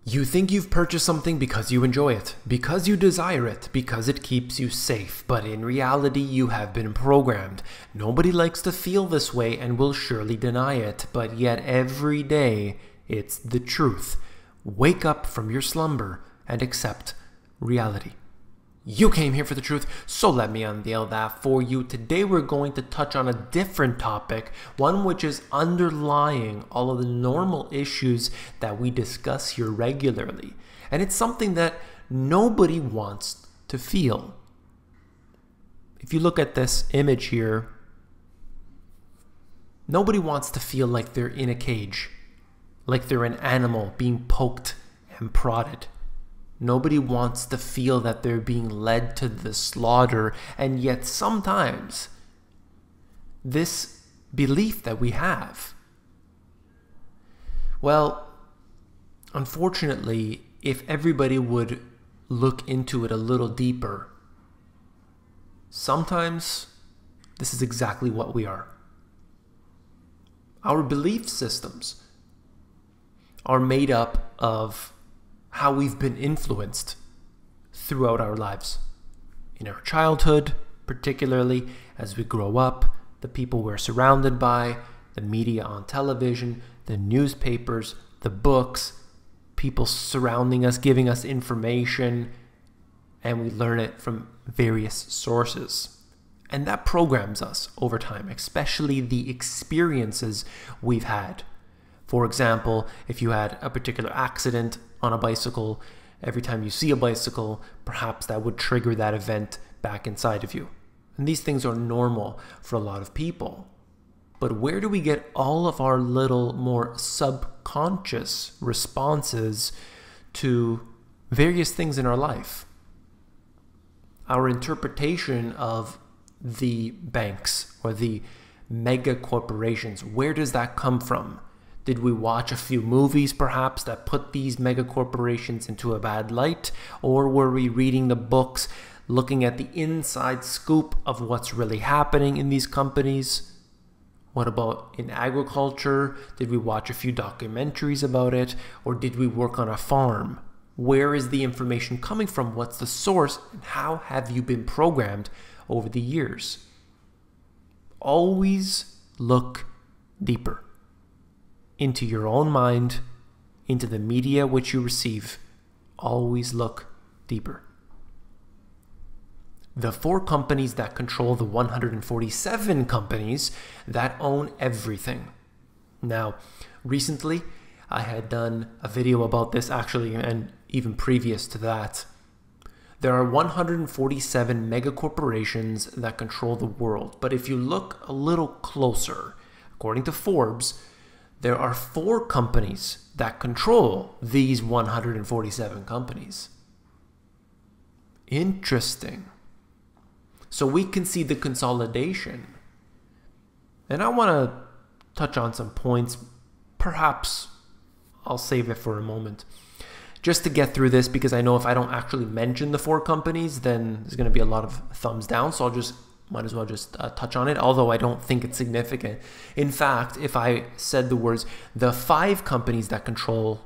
You think you've purchased something because you enjoy it, because you desire it, because it keeps you safe, but in reality you have been programmed. Nobody likes to feel this way and will surely deny it, but yet every day it's the truth. Wake up from your slumber and accept reality. You came here for the truth, so let me unveil that for you. Today we're going to touch on a different topic, one which is underlying all of the normal issues that we discuss here regularly. And it's something that nobody wants to feel. If you look at this image here, nobody wants to feel like they're in a cage, like they're an animal being poked and prodded. Nobody wants to feel that they're being led to the slaughter, and yet sometimes this belief that we have, well, unfortunately, if everybody would look into it a little deeper, sometimes this is exactly what we are. Our belief systems are made up of how we've been influenced throughout our lives. In our childhood, particularly as we grow up, the people we're surrounded by, the media on television, the newspapers, the books, people surrounding us, giving us information, and we learn it from various sources. And that programs us over time, especially the experiences we've had. For example, if you had a particular accident on a bicycle, every time you see a bicycle, perhaps that would trigger that event back inside of you. And these things are normal for a lot of people. But where do we get all of our little more subconscious responses to various things in our life? Our interpretation of the banks or the mega corporations, where does that come from? Did we watch a few movies perhaps that put these mega corporations into a bad light? Or were we reading the books, looking at the inside scoop of what's really happening in these companies? What about in agriculture? Did we watch a few documentaries about it? Or did we work on a farm? Where is the information coming from? What's the source? And how have you been programmed over the years? Always look deeper into your own mind, into the media which you receive. Always look deeper. The 4 companies that control the 147 companies that own everything. Now, recently, I had done a video about this actually, and even previous to that. There are 147 mega corporations that control the world. But if you look a little closer, according to Forbes, there are 4 companies that control these 147 companies. Interesting. So we can see the consolidation. And I want to touch on some points. Perhaps I'll save it for a moment, just to get through this, because I know if I don't actually mention the 4 companies, then there's going to be a lot of thumbs down. So might as well just touch on it, although I don't think it's significant. In fact, if I said the words, the 5 companies that control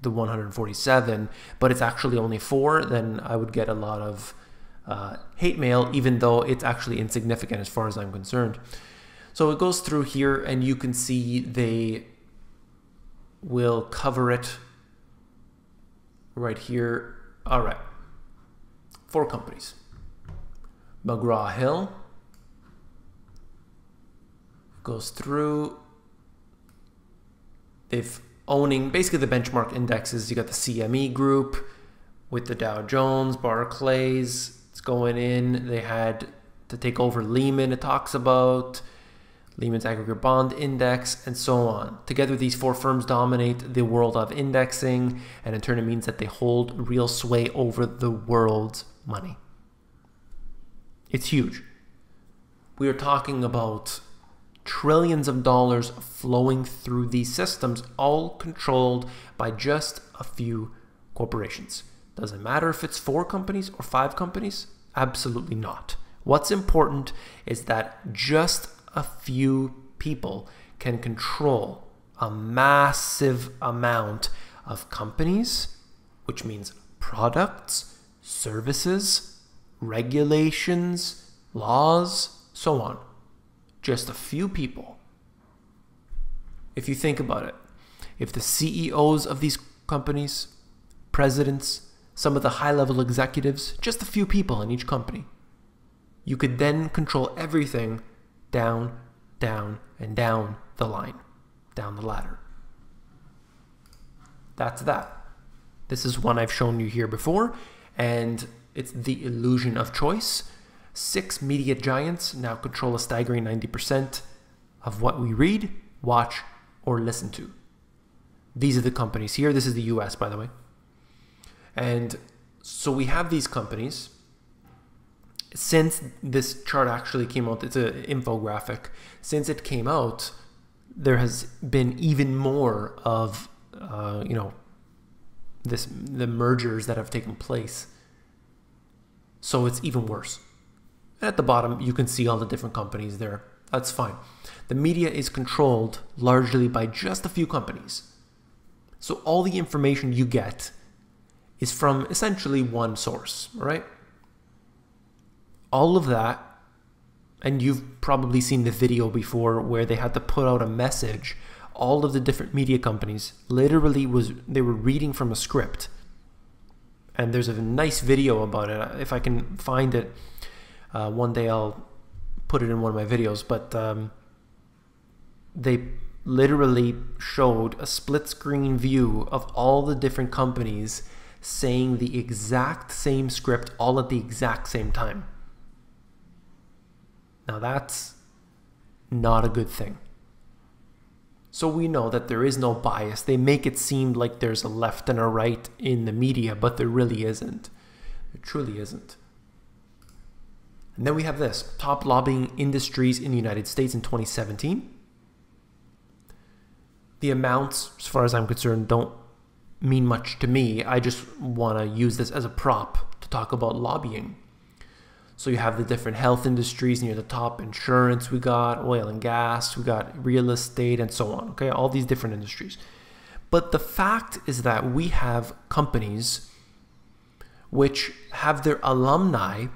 the 147, but it's actually only 4, then I would get a lot of hate mail, even though it's actually insignificant as far as I'm concerned. So it goes through here, and you can see they will cover it right here. All right, 4 companies. McGraw-Hill goes through. They've owning basically the benchmark indexes. You got the CME group with the Dow Jones, Barclays. It's going in. They had to take over Lehman. It talks about Lehman's aggregate bond index and so on. Together, these 4 firms dominate the world of indexing, and in turn it means that they hold real sway over the world's money. It's huge. We are talking about trillions of dollars flowing through these systems, all controlled by just a few corporations. Doesn't matter if it's 4 companies or 5 companies. Absolutely not. What's important is that just a few people can control a massive amount of companies which means products, services, regulations, laws, so on. Just a few people. If you think about it, if the CEOs of these companies, presidents, some of the high-level executives, just a few people in each company, you could then control everything down, down, and down the line, down the ladder. That's that. This is one I've shown you here before, and it's the illusion of choice. 6 media giants now control a staggering 90% of what we read, watch, or listen to. These are the companies here. This is the US, by the way. And so we have these companies. Since this chart actually came out, it's an infographic. Since it came out, there has been even more of, the mergers that have taken place. So it's even worse. And at the bottom, you can see all the different companies there. That's fine. The media is controlled largely by just a few companies. So all the information you get is from essentially one source, right? All of that, and you've probably seen the video before where they had to put out a message. All of the different media companies literally they were reading from a script. And there's a nice video about it. If I can find it, one day I'll put it in one of my videos. But they literally showed a split screen view of all the different companies saying the exact same script all at the exact same time. Now that's not a good thing. So we know that there is no bias. They make it seem like there's a left and a right in the media, but there really isn't. There truly isn't. And then we have this, top lobbying industries in the United States in 2017. The amounts, as far as I'm concerned, don't mean much to me. I just want to use this as a prop to talk about lobbying. So you have the different health industries near the top, insurance, we got oil and gas, we got real estate, and so on. Okay, all these different industries. But the fact is that we have companies which have their alumni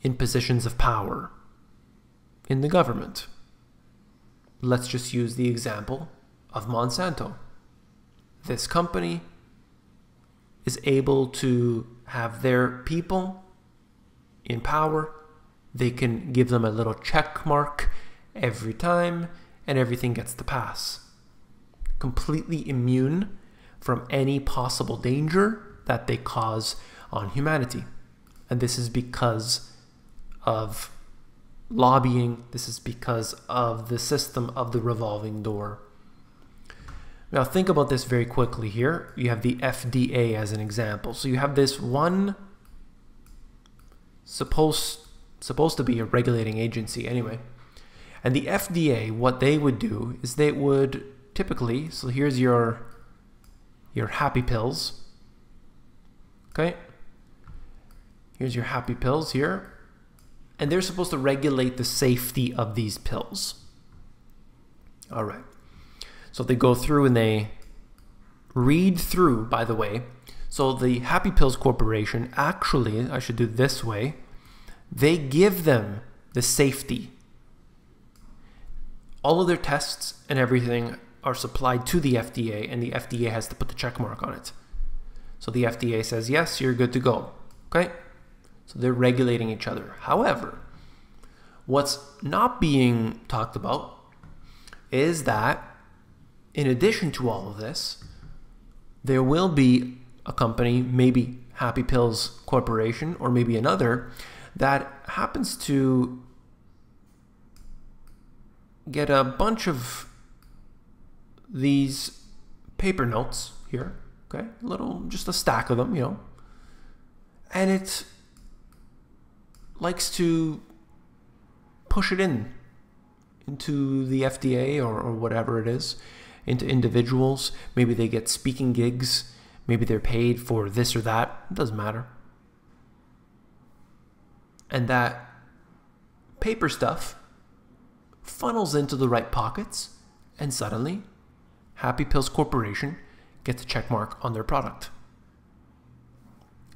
in positions of power in the government. Let's just use the example of Monsanto. This company is able to have their people in power. They can give them a little check mark every time and everything gets to pass. Completely immune from any possible danger that they cause on humanity. And this is because of lobbying. This is because of the system of the revolving door. Now think about this very quickly here. You have the FDA as an example. So you have this one supposed to be a regulating agency anyway. And the FDA, what they would do is they would typically, so here's your happy pills. Okay? Here's your happy pills here. And they're supposed to regulate the safety of these pills. All right. So they go through and they read through, by the way. So the Happy Pills Corporation, actually, I should do it this way, they give them the safety. All of their tests and everything are supplied to the FDA, and the FDA has to put the check mark on it. So the FDA says, yes, you're good to go. Okay? So they're regulating each other. However, what's not being talked about is that in addition to all of this, there will be a company, maybe Happy Pills Corporation, or maybe another, that happens to get a bunch of these paper notes here, okay? Just a stack of them, you know. And it likes to push it into the FDA or whatever it is, into individuals. Maybe they get speaking gigs. Maybe they're paid for this or that. It doesn't matter. And that paper stuff funnels into the right pockets, and suddenly Happy Pills Corporation gets a check mark on their product.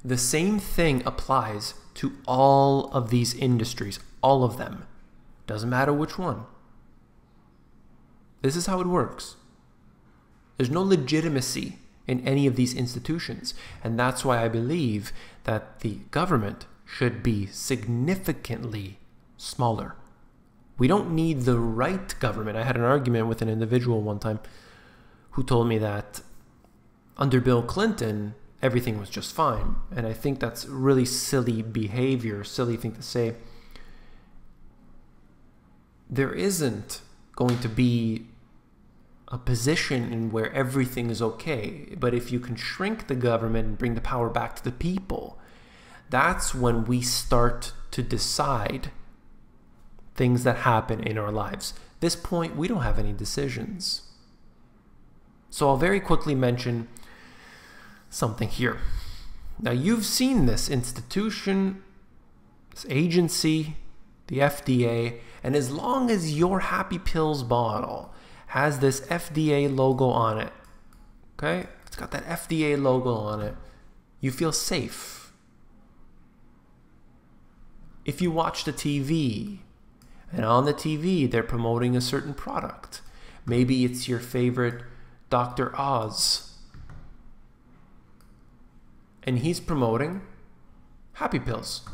The same thing applies to all of these industries, all of them. Doesn't matter which one. This is how it works. There's no legitimacy in any of these institutions. And that's why I believe that the government should be significantly smaller. We don't need the right government. I had an argument with an individual one time who told me that under Bill Clinton, everything was just fine. And I think that's really silly behavior, silly thing to say. There isn't going to be a position in where everything is okay. But if you can shrink the government and bring the power back to the people, that's when we start to decide things that happen in our lives. At this point, we don't have any decisions. So I'll very quickly mention something here. Now, you've seen this institution, this agency, the FDA, and as long as your Happy Pills bottle has this FDA logo on it, okay? It's got that FDA logo on it, you feel safe. If you watch the TV, and on the TV they're promoting a certain product, maybe it's your favorite Dr. Oz, and he's promoting Happy Pills.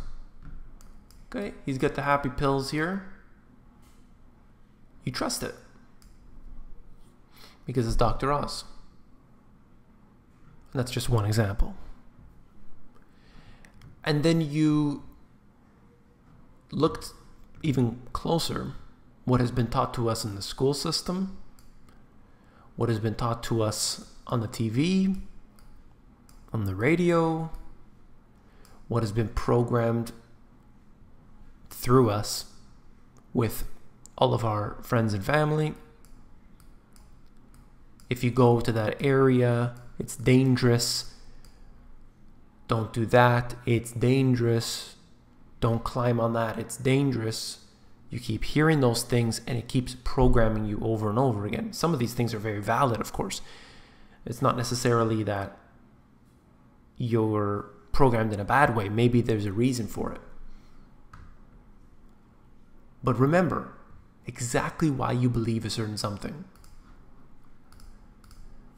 Okay, he's got the Happy Pills here. You trust it because it's Dr. Oz. And that's just one example. And then you looked even closer what has been taught to us in the school system, what has been taught to us on the TV, on the radio, what has been programmed through us with all of our friends and family. If you go to that area, it's dangerous. Don't do that, it's dangerous. Don't climb on that, it's dangerous. You keep hearing those things and it keeps programming you over and over again. Some of these things are very valid, of course. It's not necessarily that you're programmed in a bad way. Maybe there's a reason for it. But remember exactly why you believe a certain something.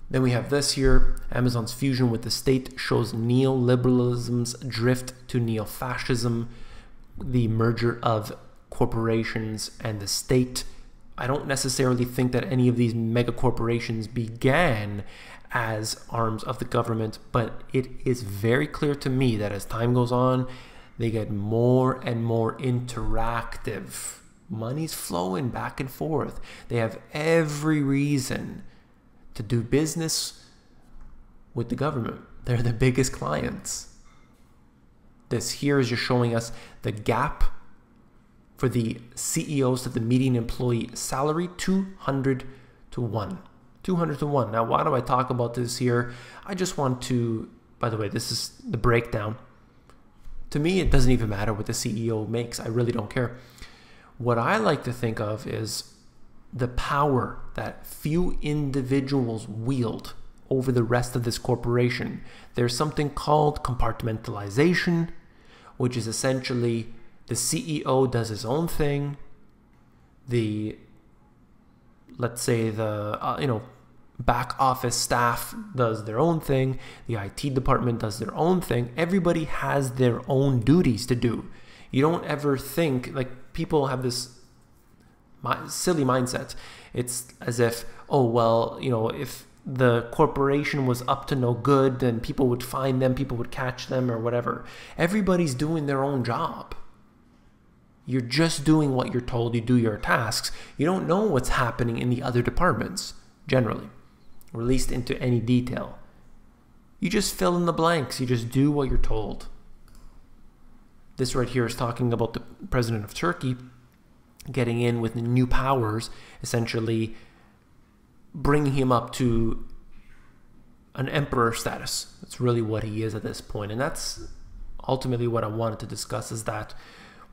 Then we have this here. Amazon's fusion with the state shows neoliberalism's drift to neo-fascism, the merger of corporations and the state. I don't necessarily think that any of these mega corporations began as arms of the government, but it is very clear to me that as time goes on, they get more and more interactive. Money's flowing back and forth. They have every reason to do business with the government. They're the biggest clients. This here is just showing us the gap for the CEOs to the median employee salary, 200 to 1. 200 to 1. Now, why do I talk about this here? I just want to, by the way, this is the breakdown. To me, it doesn't even matter what the CEO makes. I really don't care. What I like to think of is the power that few individuals wield over the rest of this corporation. There's something called compartmentalization, which is essentially the CEO does his own thing. Let's say the back office staff does their own thing. The IT department does their own thing. Everybody has their own duties to do. You don't ever think, like, people have this silly mindset. It's as if, oh, well, if the corporation was up to no good, then people would find them, people would catch them or whatever. Everybody's doing their own job. You're just doing what you're told. You do your tasks. You don't know what's happening in the other departments, generally, released into any detail. You just fill in the blanks. You just do what you're told. This right here is talking about the president of Turkey getting in with new powers, essentially bringing him up to an emperor status. That's really what he is at this point. And that's ultimately what I wanted to discuss, is that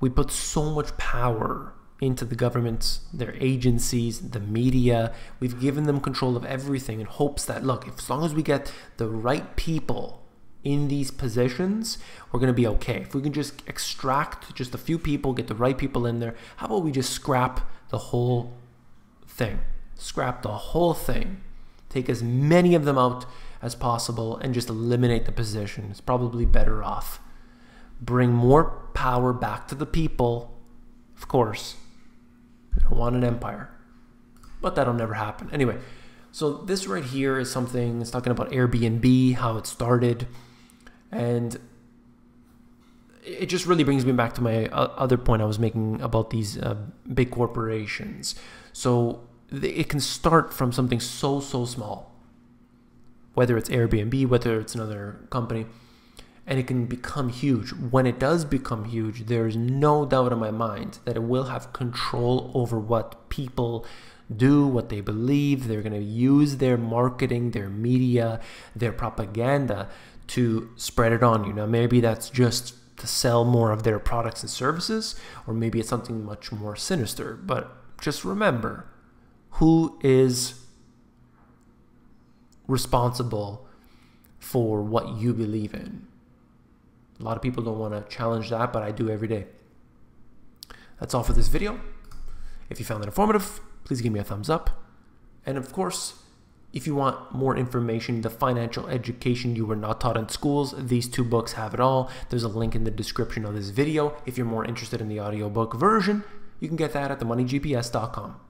we put so much power into the governments, their agencies, the media. We've given them control of everything in hopes that, look, as long as we get the right people in these positions, we're going to be okay. If we can just extract just a few people, get the right people in there, how about we just scrap the whole thing? Scrap the whole thing. Take as many of them out as possible and just eliminate the position. It's probably better off. Bring more power back to the people. Of course, we don't want an empire, but that'll never happen. Anyway, so this right here is something, it's talking about Airbnb, how it started. And it just really brings me back to my other point I was making about these big corporations. So it can start from something so small, whether it's Airbnb, whether it's another company, and it can become huge. When it does become huge, there's no doubt in my mind that it will have control over what people do, what they believe. They're going to use their marketing, their media, their propaganda to spread it on you. Now, maybe that's just to sell more of their products and services, or maybe it's something much more sinister. But just remember, who is responsible for what you believe in? A lot of people don't want to challenge that, but I do every day. That's all for this video. If you found it informative, please give me a thumbs up. And of course, if you want more information, the financial education you were not taught in schools, these two books have it all. There's a link in the description of this video. If you're more interested in the audiobook version, you can get that at themoneygps.com.